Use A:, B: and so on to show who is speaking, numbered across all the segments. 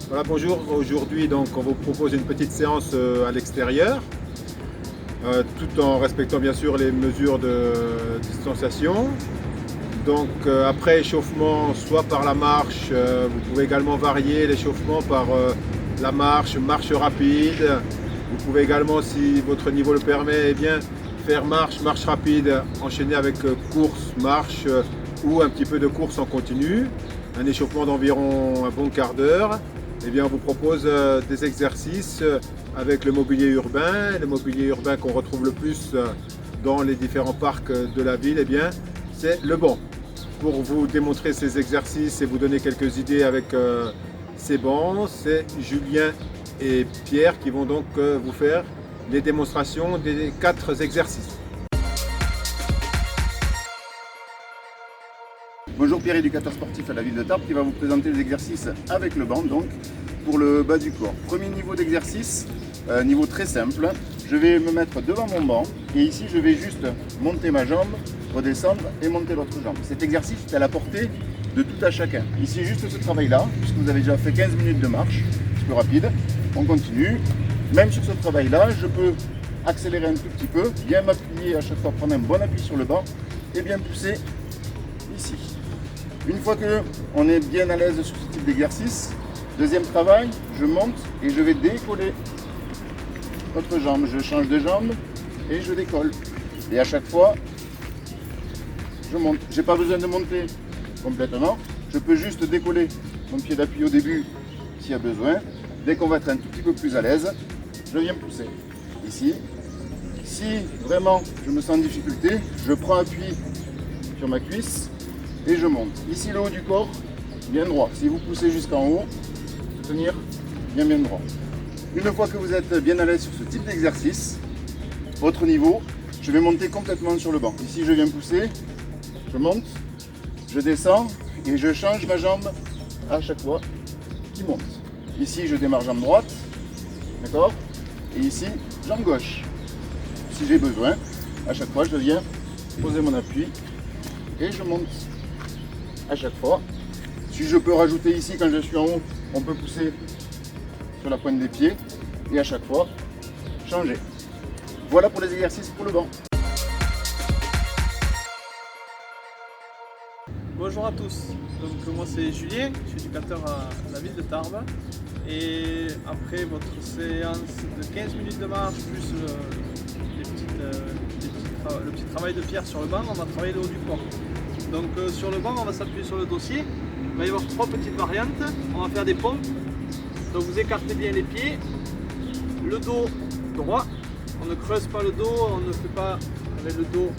A: Voilà, bonjour. Aujourd'hui, donc, on vous propose une petite séance à l'extérieur, tout en respectant bien sûr les mesures de distanciation. Donc, après échauffement, soit par la marche, vous pouvez également varier l'échauffement par la marche rapide. Vous pouvez également, si votre niveau le permet, eh bien, faire marche rapide, enchaîner avec course, marche ou un petit peu de course en continu. Un échauffement d'environ un bon quart d'heure. Eh bien, on vous propose des exercices avec le mobilier urbain qu'on retrouve le plus dans les différents parcs de la ville. Eh bien, c'est le banc. Pour vous démontrer ces exercices et vous donner quelques idées avec ces bancs, c'est Julien et Pierre qui vont donc vous faire les démonstrations des 4 exercices.
B: Bonjour, Pierre, éducateur sportif à la ville de Tarbes, qui va vous présenter les exercices avec le banc, donc pour le bas du corps. Premier niveau d'exercice, niveau très simple. Je vais me mettre devant mon banc et ici je vais juste monter ma jambe, redescendre et monter l'autre jambe. Cet exercice est à la portée de tout à chacun. Ici juste ce travail-là, puisque vous avez déjà fait 15 minutes de marche, un petit peu rapide. On continue. Même sur ce travail-là, je peux accélérer un tout petit peu, bien m'appuyer à chaque fois, prendre un bon appui sur le banc et bien pousser ici. Une fois qu'on est bien à l'aise sur ce type d'exercice, deuxième travail, je monte et je vais décoller l'autre jambe. Je change de jambe et je décolle. Et à chaque fois, je monte. Je n'ai pas besoin de monter complètement. Je peux juste décoller mon pied d'appui au début s'il y a besoin. Dès qu'on va être un tout petit peu plus à l'aise, je viens pousser. Ici, si vraiment je me sens en difficulté, je prends appui sur ma cuisse et je monte. Ici, le haut du corps, bien droit. Si vous poussez jusqu'en haut, tenir bien droit. Une fois que vous êtes bien à l'aise sur ce type d'exercice, votre niveau, je vais monter complètement sur le banc. Ici, je viens pousser, je monte, je descends et je change ma jambe à chaque fois qui monte. Ici, je démarre jambe droite, d'accord? Et ici, jambe gauche. Si j'ai besoin, à chaque fois, je viens poser mon appui et je monte. À chaque fois. Si je peux rajouter ici quand je suis en haut, on peut pousser sur la pointe des pieds et à chaque fois changer. Voilà pour les exercices pour le banc.
C: Bonjour à tous, donc moi c'est Julien, je suis éducateur à la ville de Tarbes et après votre séance de 15 minutes de marche plus le petit travail de Pierre sur le banc, on va travailler le haut du corps. Donc sur le banc, on va s'appuyer sur le dossier. Il va y avoir 3 petites variantes. On va faire des pompes. Donc vous écartez bien les pieds. Le dos droit. On ne creuse pas le dos, on ne fait pas avec le dos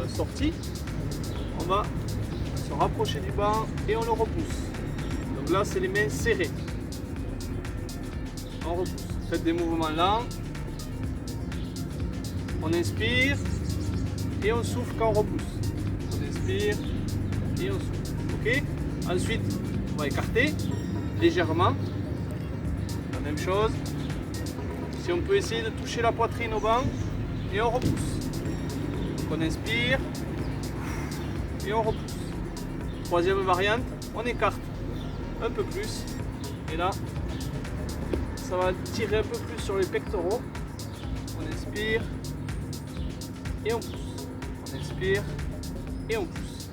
C: sorti. On va se rapprocher du banc et on le repousse. Donc là, c'est les mains serrées. On repousse. Faites des mouvements lents. On inspire et on souffle quand on repousse. On inspire et on souffle. Ok. Ensuite, on va écarter légèrement. La même chose. Si on peut essayer de toucher la poitrine au banc et on repousse. Donc on inspire et on repousse. Troisième variante, on écarte un peu plus. Et là, ça va tirer un peu plus sur les pectoraux. On inspire et on pousse. On inspire et on pousse.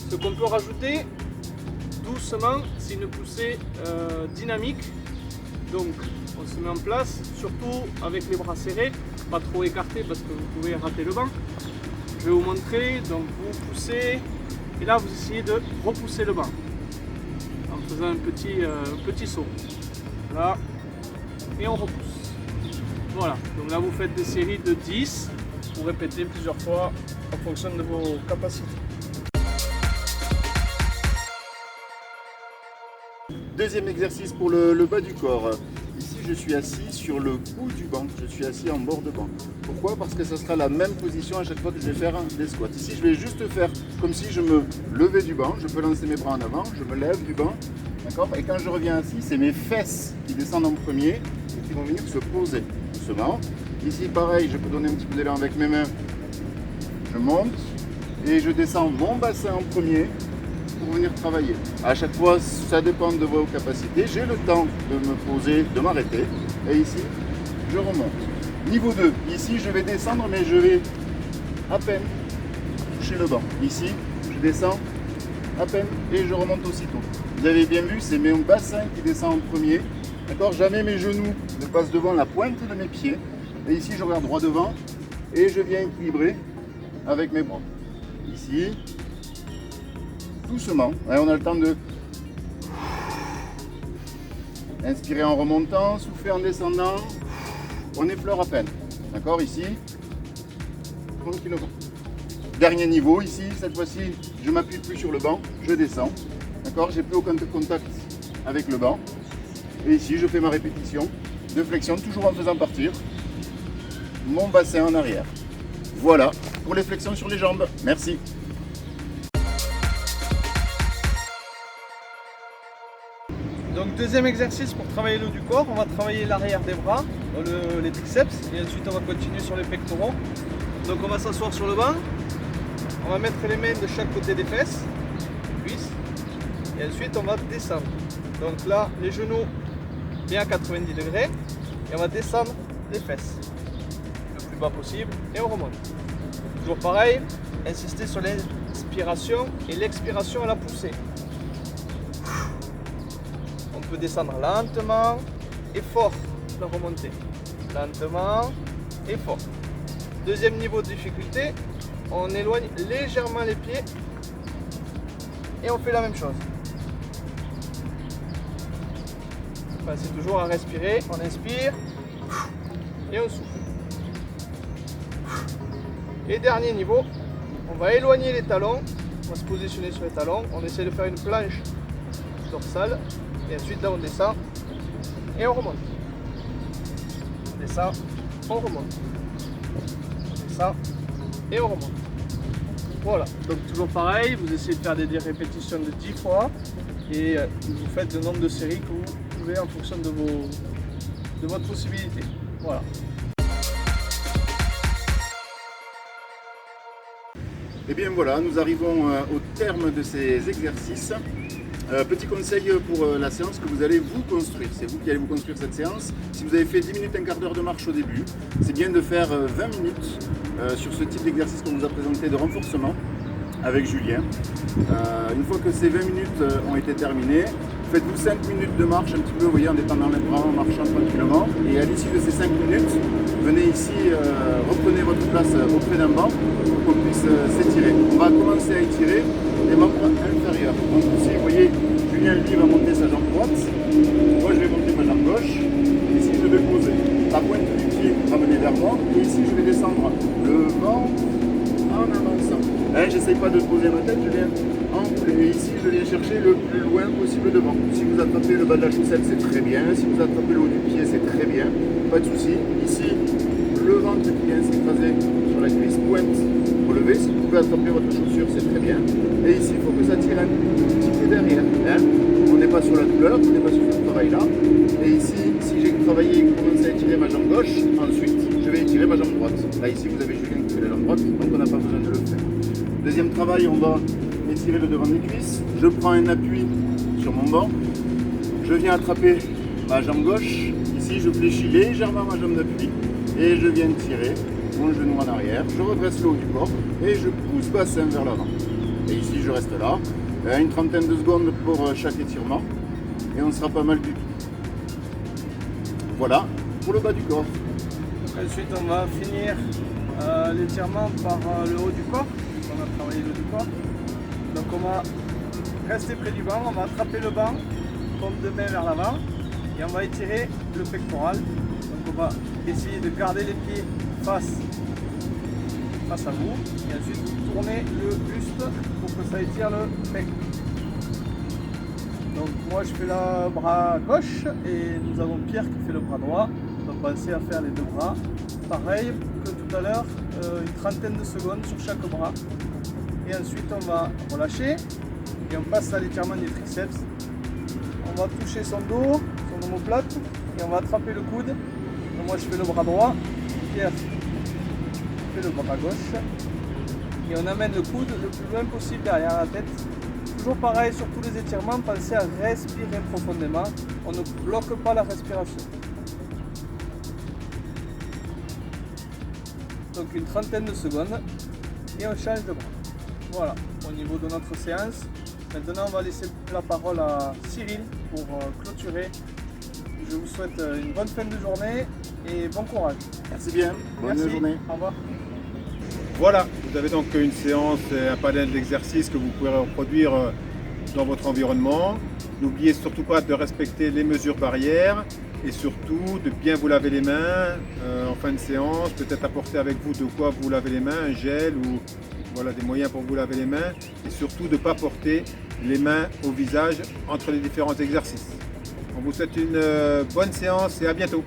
C: Ce qu'on peut rajouter doucement, c'est une poussée dynamique. Donc on se met en place, surtout avec les bras serrés, pas trop écartés parce que vous pouvez rater le banc. Je vais vous montrer, donc vous poussez et là vous essayez de repousser le banc en faisant un petit saut. Là, et on repousse. Voilà, donc là vous faites des séries de 10, vous répétez plusieurs fois en fonction de vos capacités.
B: Deuxième exercice pour le bas du corps. Ici, je suis assis sur le bout du banc. Je suis assis en bord de banc. Pourquoi? Parce que ce sera la même position à chaque fois que je vais faire des squats. Ici, je vais juste faire comme si je me levais du banc. Je peux lancer mes bras en avant. Je me lève du banc. D'accord? Et quand je reviens assis, c'est mes fesses qui descendent en premier et qui vont venir se poser doucement. Ici, pareil, je peux donner un petit peu d'élan avec mes mains. Je monte et je descends mon bassin en premier pour venir travailler. À chaque fois, ça dépend de vos capacités. J'ai le temps de me poser, de m'arrêter. Et ici, je remonte. Niveau 2, ici je vais descendre, mais je vais à peine toucher le banc. Ici, je descends à peine et je remonte aussitôt. Vous avez bien vu, c'est mon bassin qui descend en premier. D'accord, jamais mes genoux ne passent devant la pointe de mes pieds. Et ici, je regarde droit devant et je viens équilibrer avec mes bras. Ici, doucement. Et on a le temps de inspirer en remontant, souffler en descendant. On effleure à peine. D'accord, ici, tranquillement. Dernier niveau, ici, cette fois-ci, je ne m'appuie plus sur le banc, je descends. D'accord, j'ai plus aucun contact avec le banc. Et ici, je fais ma répétition de flexion, toujours en faisant partir mon bassin en arrière. Voilà pour les flexions sur les jambes. Merci.
C: Donc deuxième exercice pour travailler le haut du corps, on va travailler l'arrière des bras, les triceps, et ensuite on va continuer sur les pectoraux. Donc on va s'asseoir sur le banc, on va mettre les mains de chaque côté des fesses, cuisses, et ensuite on va descendre. Donc là, les genoux bien à 90 degrés, et on va descendre les fesses le plus bas possible, et on remonte. Toujours pareil, insister sur l'inspiration et l'expiration à la poussée. On peut descendre lentement et fort, la remontée. Lentement et fort. Deuxième niveau de difficulté, on éloigne légèrement les pieds et on fait la même chose. C'est toujours à respirer, on inspire et on souffle. Et dernier niveau, on va éloigner les talons, on va se positionner sur les talons, on essaie de faire une planche dorsale et ensuite là on descend et on remonte. On descend, on remonte. On descend et on remonte. Voilà, donc toujours pareil, vous essayez de faire des répétitions de 10 fois et vous faites le nombre de séries que vous pouvez en fonction de votre possibilité. Voilà.
B: Et bien voilà, nous arrivons au terme de ces exercices. Petit conseil pour la séance que vous allez vous construire. C'est vous qui allez vous construire cette séance. Si vous avez fait 10 minutes, un quart d'heure de marche au début, c'est bien de faire 20 minutes sur ce type d'exercice qu'on vous a présenté de renforcement avec Julien. Une fois que ces 20 minutes ont été terminées, faites-vous 5 minutes de marche un petit peu, vous voyez, en étendant les bras, en marchant tranquillement. Et à l'issue de ces 5 minutes, venez ici, reprenez votre place auprès d'un banc pour qu'on puisse s'étirer. On va commencer à étirer les membres inférieurs. Donc ici, vous voyez, Julien lui va monter sa jambe droite. Moi, je vais monter ma jambe gauche. Ici, je vais poser la pointe du pied ramenée vers moi. Et ici, je vais descendre le vent en avançant. J'essaye pas de poser ma tête, je viens enrouler. Et ici, je viens chercher le plus loin possible devant. Si vous attrapez le bas de la chaussette, c'est très bien. Si vous attrapez le haut du pied, c'est très bien. Pas de souci. Ici, le ventre qui vient s'écraser sur la cuisse, pointe relevée. Si vous pouvez attraper votre chaussure, c'est très bien. Et ici, il faut que ça tire un petit peu derrière. On n'est pas sur la douleur, on n'est pas sur ce travail-là. Et ici, si j'ai travaillé et commencé à étirer ma jambe gauche, ensuite, je vais étirer ma jambe droite. Là, ici, vous avez Julien qui fait la jambe droite, donc on n'a pas besoin de le faire. Deuxième travail, on va étirer le devant des cuisses. Je prends un appui sur mon banc. Je viens attraper ma jambe gauche. Ici, je fléchis légèrement ma jambe d'appui et je viens tirer mon genou en arrière. Je redresse le haut du corps et je pousse bassin vers l'avant. Et ici, je reste là. Une trentaine de secondes pour chaque étirement et on sera pas mal du tout. Voilà pour le bas du corps.
C: Ensuite, on va finir l'étirement par le haut du corps. On a travaillé le haut du corps. Donc on va rester près du banc, on va attraper le banc, paume de main vers l'avant et on va étirer le pectoral. Donc on va essayer de garder les pieds face à vous et ensuite vous tournez le buste pour que ça étire le pec. Donc moi je fais le bras gauche et nous avons Pierre qui fait le bras droit. Donc pensez à faire les deux bras. Pareil que tout à l'heure, une trentaine de secondes sur chaque bras. Et ensuite on va relâcher et on passe à l'étirement des triceps. On va toucher son dos, son omoplate et on va attraper le coude. Donc moi je fais le bras droit, Pierre fait le bras gauche et on amène le coude le plus loin possible derrière la tête, toujours pareil sur tous les étirements, pensez à respirer profondément. On ne bloque pas la respiration. Donc une trentaine de secondes et on change de bras. Voilà, au niveau de notre séance. Maintenant, on va laisser la parole à Cyril pour clôturer. Je vous souhaite une bonne fin de journée et bon courage.
B: Merci bien. Bonne
C: Merci.
B: journée.
C: Au revoir.
A: Voilà, vous avez donc une séance, un panel d'exercices que vous pouvez reproduire dans votre environnement. N'oubliez surtout pas de respecter les mesures barrières et surtout de bien vous laver les mains en fin de séance. Peut-être apporter avec vous de quoi vous laver les mains, un gel ou voilà, des moyens pour vous laver les mains. Et surtout de ne pas porter les mains au visage entre les différents exercices. On vous souhaite une bonne séance et à bientôt.